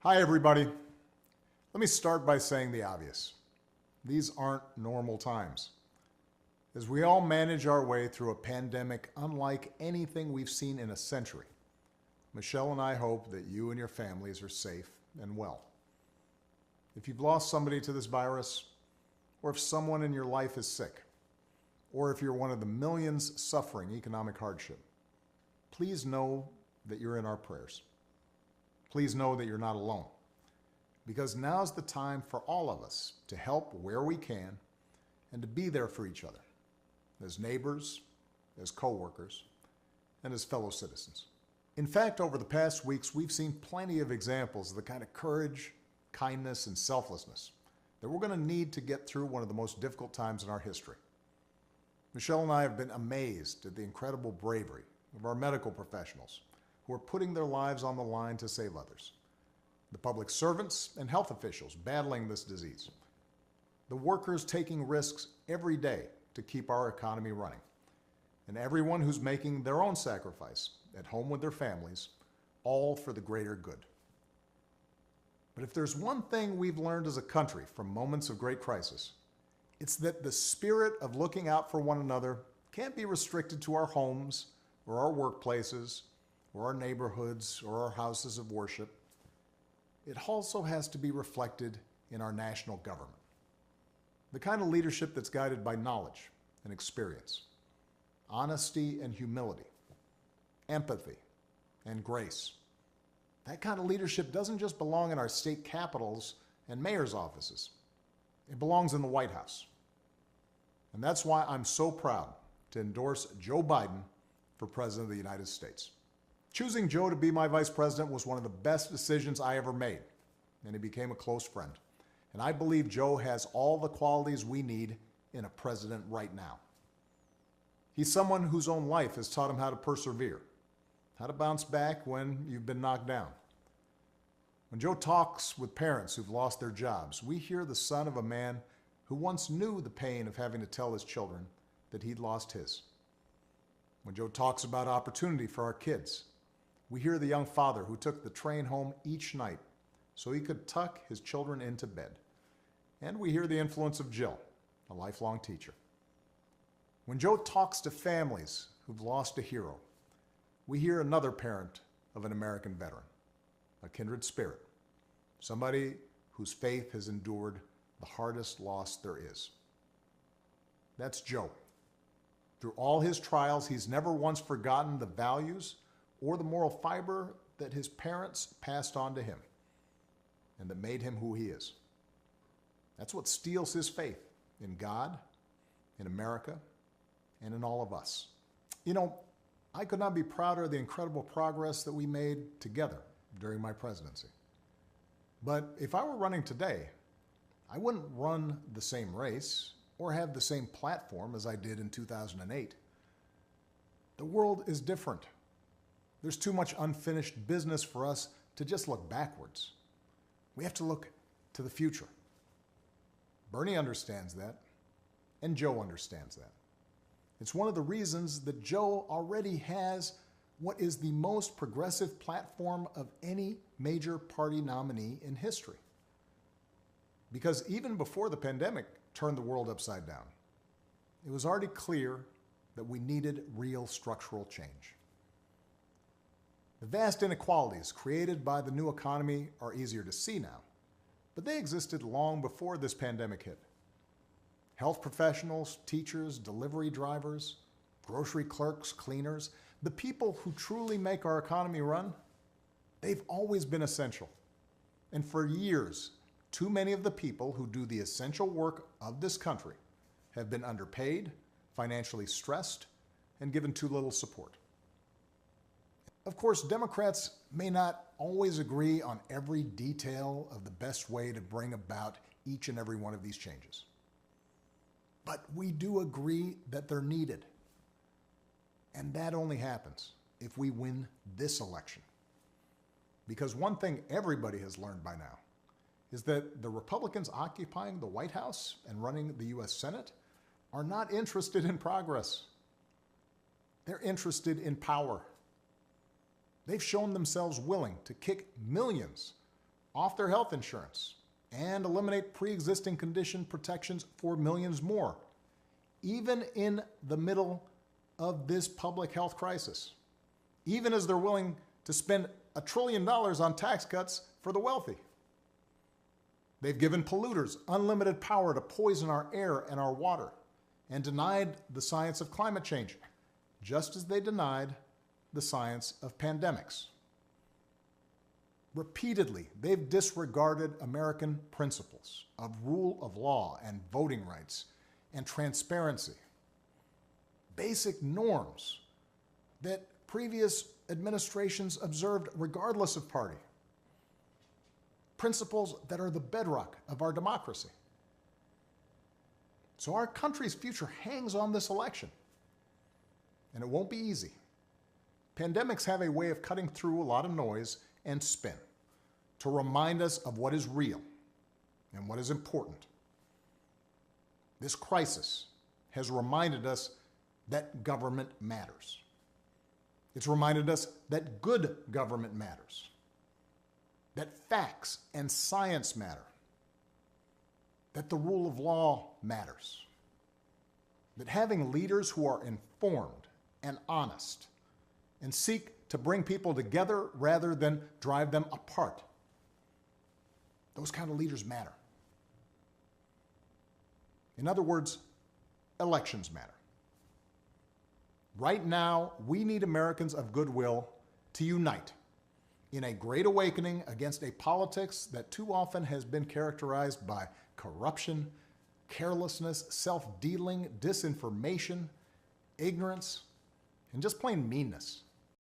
Hi, everybody. Let me start by saying the obvious. These aren't normal times. As we all manage our way through a pandemic unlike anything we've seen in a century, Michelle and I hope that you and your families are safe and well. If you've lost somebody to this virus, or if someone in your life is sick, or if you're one of the millions suffering economic hardship, please know that you're in our prayers. Please know that you're not alone, because now's the time for all of us to help where we can and to be there for each other, as neighbors, as co-workers, and as fellow citizens. In fact, over the past weeks, we've seen plenty of examples of the kind of courage, kindness, and selflessness that we're going to need to get through one of the most difficult times in our history. Michelle and I have been amazed at the incredible bravery of our medical professionals who are putting their lives on the line to save others, the public servants and health officials battling this disease, the workers taking risks every day to keep our economy running, and everyone who's making their own sacrifice at home with their families, all for the greater good. But if there's one thing we've learned as a country from moments of great crisis, it's that the spirit of looking out for one another can't be restricted to our homes or our workplaces or our neighborhoods or our houses of worship. It also has to be reflected in our national government. The kind of leadership that's guided by knowledge and experience, honesty and humility, empathy and grace. That kind of leadership doesn't just belong in our state capitals and mayor's offices. It belongs in the White House. And that's why I'm so proud to endorse Joe Biden for President of the United States. Choosing Joe to be my vice president was one of the best decisions I ever made, and he became a close friend. And I believe Joe has all the qualities we need in a president right now. He's someone whose own life has taught him how to persevere, how to bounce back when you've been knocked down. When Joe talks with parents who've lost their jobs, we hear the son of a man who once knew the pain of having to tell his children that he'd lost his. When Joe talks about opportunity for our kids, we hear the young father who took the train home each night so he could tuck his children into bed. And we hear the influence of Jill, a lifelong teacher. When Joe talks to families who've lost a hero, we hear another parent of an American veteran, a kindred spirit, somebody whose faith has endured the hardest loss there is. That's Joe. Through all his trials, he's never once forgotten the values or the moral fiber that his parents passed on to him and that made him who he is. That's what steels his faith in God, in America, and in all of us. You know, I could not be prouder of the incredible progress that we made together during my presidency. But if I were running today, I wouldn't run the same race or have the same platform as I did in 2008. The world is different. There's too much unfinished business for us to just look backwards. We have to look to the future. Bernie understands that, and Joe understands that. It's one of the reasons that Joe already has what is the most progressive platform of any major party nominee in history. Because even before the pandemic turned the world upside down, it was already clear that we needed real structural change. The vast inequalities created by the new economy are easier to see now, but they existed long before this pandemic hit. Health professionals, teachers, delivery drivers, grocery clerks, cleaners, the people who truly make our economy run, they've always been essential. And for years, too many of the people who do the essential work of this country have been underpaid, financially stressed, and given too little support. Of course, Democrats may not always agree on every detail of the best way to bring about each and every one of these changes. But we do agree that they're needed. And that only happens if we win this election. Because one thing everybody has learned by now is that the Republicans occupying the White House and running the U.S. Senate are not interested in progress. They're interested in power. They've shown themselves willing to kick millions off their health insurance and eliminate pre-existing condition protections for millions more, even in the middle of this public health crisis, even as they're willing to spend $1 trillion on tax cuts for the wealthy. They've given polluters unlimited power to poison our air and our water and denied the science of climate change, just as they denied the science of pandemics. Repeatedly, they've disregarded American principles of rule of law and voting rights and transparency, basic norms that previous administrations observed regardless of party, principles that are the bedrock of our democracy. So our country's future hangs on this election, and it won't be easy. Pandemics have a way of cutting through a lot of noise and spin to remind us of what is real and what is important. This crisis has reminded us that government matters. It's reminded us that good government matters, that facts and science matter, that the rule of law matters, that having leaders who are informed and honest and seek to bring people together rather than drive them apart, those kind of leaders matter. In other words, elections matter. Right now, we need Americans of goodwill to unite in a great awakening against a politics that too often has been characterized by corruption, carelessness, self-dealing, disinformation, ignorance, and just plain meanness.